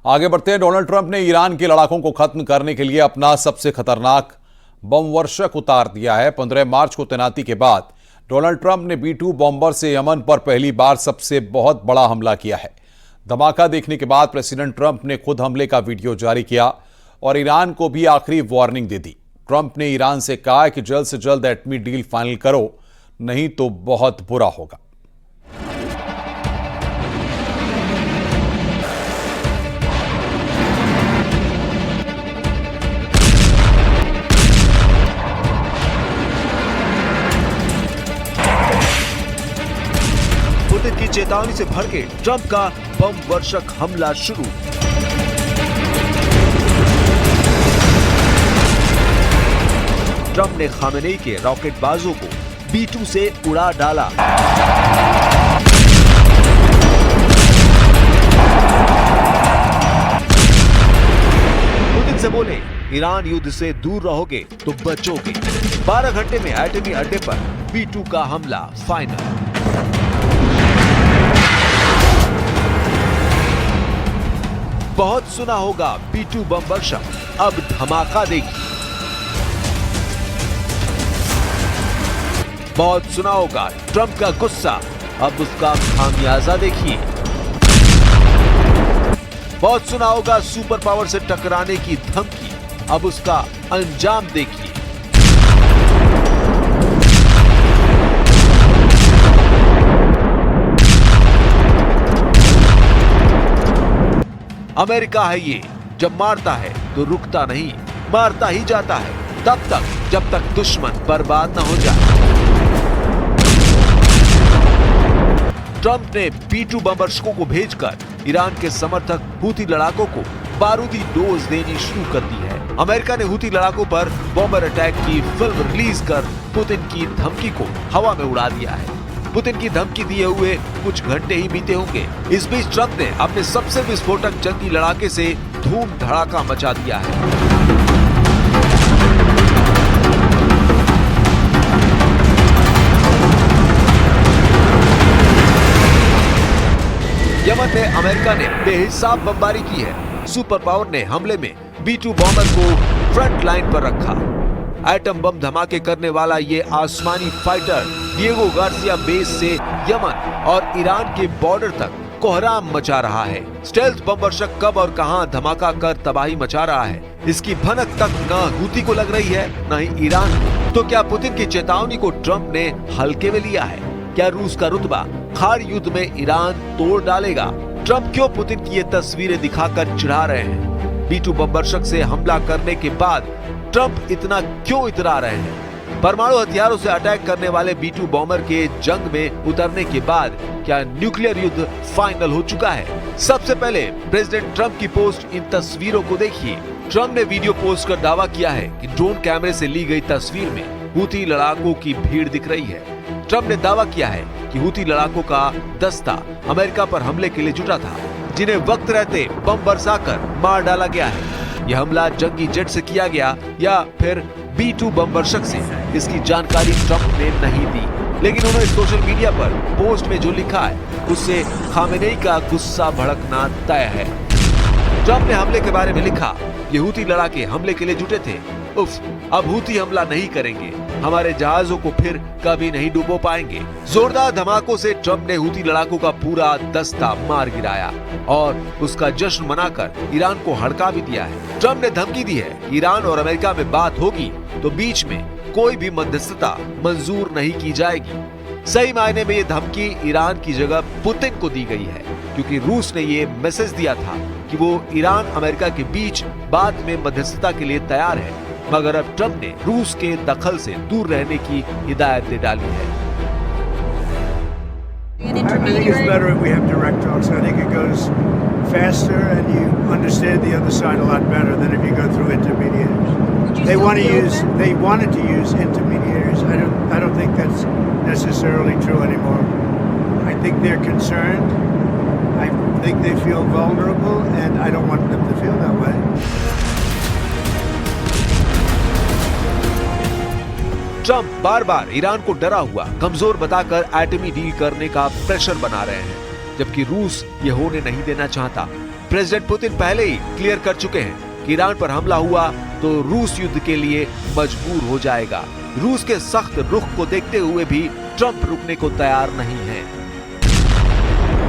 आगे बढ़ते हैं। डोनाल्ड ट्रंप ने ईरान के लड़ाकों को खत्म करने के लिए अपना सबसे खतरनाक बम वर्षक उतार दिया है। 15 मार्च को तैनाती के बाद डोनाल्ड ट्रंप ने B-2 बॉम्बर से यमन पर पहली बार सबसे बहुत बड़ा हमला किया है। धमाका देखने के बाद प्रेसिडेंट ट्रंप ने खुद हमले का वीडियो जारी किया और ईरान को भी आखिरी वार्निंग दे दी। ट्रंप ने ईरान से कहा कि जल्द से जल्द एटमी डील फाइनल करो, नहीं तो बहुत बुरा होगा। पुतिन की चेतावनी से भड़के ट्रंप का बम वर्षक हमला शुरू। ट्रंप ने खामेनेई के रॉकेटबाजों को B-2 से उड़ा डाला। पुतिन से बोले, ईरान युद्ध से दूर रहोगे तो बचोगे। 12 घंटे में एटमी अड्डे पर B-2 का हमला फाइनल। बहुत सुना होगा B-2 बम वर्षक, अब धमाका देगी। बहुत सुना होगा ट्रंप का गुस्सा, अब उसका खामियाजा देखिए। बहुत सुना होगा सुपर पावर से टकराने की धमकी, अब उसका अंजाम देखिए। अमेरिका है ये, जब मारता है तो रुकता नहीं, मारता ही जाता है तब तक जब तक दुश्मन बर्बाद न हो जाए। ट्रंप ने B-2 बम वर्षकों को भेजकर ईरान के समर्थक हूथी लड़ाकों को बारूदी डोज देनी शुरू कर दी है। अमेरिका ने हूथी लड़ाकों पर बॉम्बर अटैक की फिल्म रिलीज कर पुतिन की धमकी को हवा में उड़ा दिया है। पुतिन की धमकी दिए हुए कुछ घंटे ही बीते होंगे। इस बीच ट्रंप ने अपने सबसे विस्फोटक जंगी लड़ाके से धूम धड़ाका मचा दिया है। यमन में अमेरिका ने बेहिसाब बमबारी की है। सुपर पावर ने हमले में B-2 बॉम्बर को फ्रंट लाइन पर रखा। एटम बम धमाके करने वाला ये आसमानी फाइटर डिएगो गार्सिया बेस से यमन और ईरान के बॉर्डर तक कोहराम मचा रहा है। स्टेल्थ बम वर्षक कब और कहां धमाका कर तबाही मचा रहा है, इसकी भनक तक न हूथी को लग रही है न ही ईरान को। तो क्या पुतिन की चेतावनी को ट्रंप ने हल्के में लिया है? क्या रूस का रुतबा खार युद्ध में ईरान तोड़ डालेगा? ट्रंप क्यों पुतिन की ये तस्वीरें दिखाकर चिढ़ा रहे हैं? B-2 बम वर्षक से हमला करने के बाद ट्रंप इतना क्यों इतरा रहे हैं? परमाणु हथियारों से अटैक करने वाले B-2 बॉम्बर के जंग में उतरने के बाद क्या न्यूक्लियर युद्ध फाइनल हो चुका है? सबसे पहले प्रेसिडेंट ट्रंप की पोस्ट इन तस्वीरों को देखिए। ट्रंप ने वीडियो पोस्ट कर दावा किया है कि ड्रोन कैमरे से ली गई तस्वीर में हूथी लड़ाकों की भीड़ दिख रही है। ट्रंप ने दावा किया है कि हूथी लड़ाकों का दस्ता अमेरिका पर हमले के लिए जुटा था, जिन्हें वक्त रहते बम बरसाकर मार डाला गया है। यह हमला जंगी जेट से किया गया या फिर B-2 बम वर्षक से, इसकी जानकारी ट्रंप ने नहीं दी, लेकिन उन्होंने सोशल मीडिया पर पोस्ट में जो लिखा है उससे खामेनेई का गुस्सा भड़कना तय है। ट्रंप ने हमले के बारे में लिखा, ये हूथी लड़ाके हमले के लिए जुटे थे। उफ, अब हूथी हमला नहीं करेंगे, हमारे जहाजों को फिर कभी नहीं डुबो पाएंगे। जोरदार धमाकों से ट्रंप ने हूथी लड़ाकों का पूरा दस्ता मार गिराया और उसका जश्न मनाकर ईरान को हड़का भी दिया है। ट्रंप ने धमकी दी है, ईरान और अमेरिका में बात होगी तो बीच में कोई भी मध्यस्थता मंजूर नहीं की जाएगी। सही मायने में ये धमकी ईरान की जगह पुतिन को दी गई है, क्योंकि रूस ने ये मैसेज दिया था कि वो ईरान अमेरिका के बीच बात में मध्यस्थता के लिए तैयार है, मगर अब ट्रंप ने रूस के दखल से दूर रहने की हिदायत दे डाली है। I think it's better if we have direct talks. I think it goes faster and you understand the other side a lot better than if you go through intermediaries. They wanted to use intermediaries. I don't think that's necessarily true anymore. I think they're concerned. I think they feel vulnerable and I don't want them to feel that way. Trump bar bar Iran को डरा हुआ, कमजोर बताकर एटमी deal करने का pressure बना रहे हैं, जबकि रूस ये होने नहीं देना चाहता। प्रेसिडेंट पुतिन पहले ही क्लियर कर चुके हैं कि ईरान पर हमला हुआ तो रूस युद्ध के लिए मजबूर हो जाएगा। रूस के सख्त रुख को देखते हुए भी ट्रंप रुकने को तैयार नहीं है।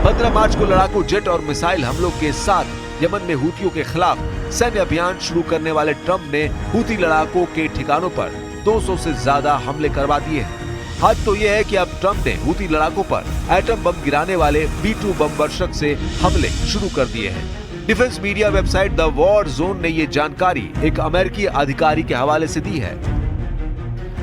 15 मार्च को लड़ाकू जेट और मिसाइल हमलों के साथ यमन में हूतियों के खिलाफ सैन्य अभियान शुरू करने वाले ट्रंप ने हूती लड़ाकों के ठिकानों पर 200 से ज्यादा हमले करवा दिए हैं। हद तो यह है कि अब ट्रंप ने हूती लड़ाकों पर एटम बम गिराने वाले B-2 बम वर्षक से हमले शुरू कर दिए हैं। Defence media website the war zone ने ये जानकारी एक अमेरिकी अधिकारी के हवाले से दी है।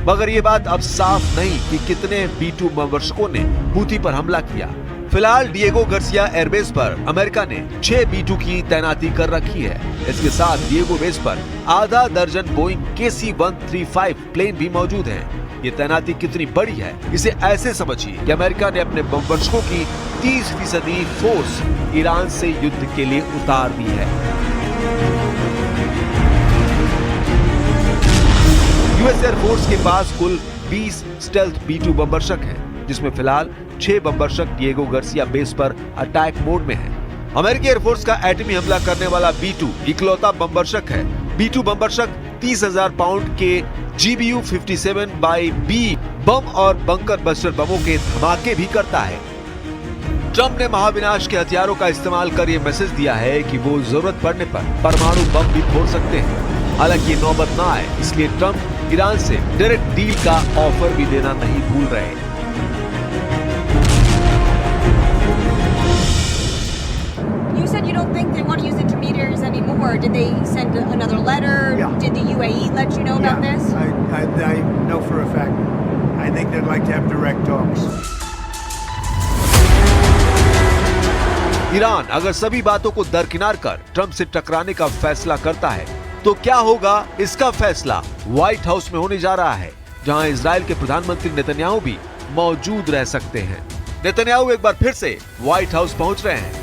मगर ये बात अब साफ नहीं कि कितने B-2 बम वर्षकों ने हूती पर हमला किया। फिलहाल डिएगो गार्सिया एयरबेस पर अमेरिका ने 6 B-2 की तैनाती कर रखी है। इसके साथ डिएगो बेस पर आधा दर्जन बोइंग KC-135 प्लेन भी मौजूद हैं। ये तैनाती कितनी बड़ी है, इसे ऐसे समझिए कि अमेरिका ने अपने बम वर्षकों की 30% फोर्स ईरान से युद्ध के लिए उतार दी है। यूएस एयरफोर्स के पास कुल 20 स्टेल्थ B-2 बम वर्षक हैं, जिसमें फिलहाल 6 बम वर्षक डिएगो गार्सिया बेस पर अटैक मोड में हैं। अमेरिकी एयरफोर्स का एटमी हमला करने वाला B-2 इकलौता बम वर्षक है। B-2 बम वर्षक 30,000 पाउंड के GBU-57/B बम और बंकर बस्टर बमों के धमाके भी करता है। ट्रंप ने महाविनाश के हथियारों का इस्तेमाल कर ये मैसेज दिया है कि वो जरूरत पड़ने पर परमाणु बम भी फोड़ सकते हैं। हालांकि ये नौबत ना आए, इसलिए ट्रंप ईरान से डायरेक्ट डील का ऑफर भी देना नहीं भूल रहे। You said you don't think they want to use intermediaries anymore. Did they send another letter? Yeah. Did the UAE let you know about this? I know for a fact. I think they'd like to have direct talks. Iran अगर सभी बातों को दरकिनार कर Trump से टकराने का फैसला करता है तो क्या होगा, इसका फैसला व्हाइट हाउस में होने जा रहा है, जहां इजराइल के प्रधानमंत्री नेतन्याहू भी मौजूद रह सकते हैं। नेतन्याहू एक बार फिर से व्हाइट हाउस पहुंच रहे हैं।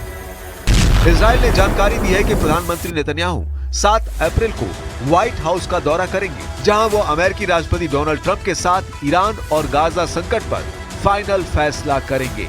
इजराइल ने जानकारी दी है कि प्रधानमंत्री नेतन्याहू 7 अप्रैल को व्हाइट हाउस का दौरा करेंगे, जहां वो अमेरिकी राष्ट्रपति डोनाल्ड ट्रंप के साथ ईरान और गाजा संकट पर फाइनल फैसला करेंगे।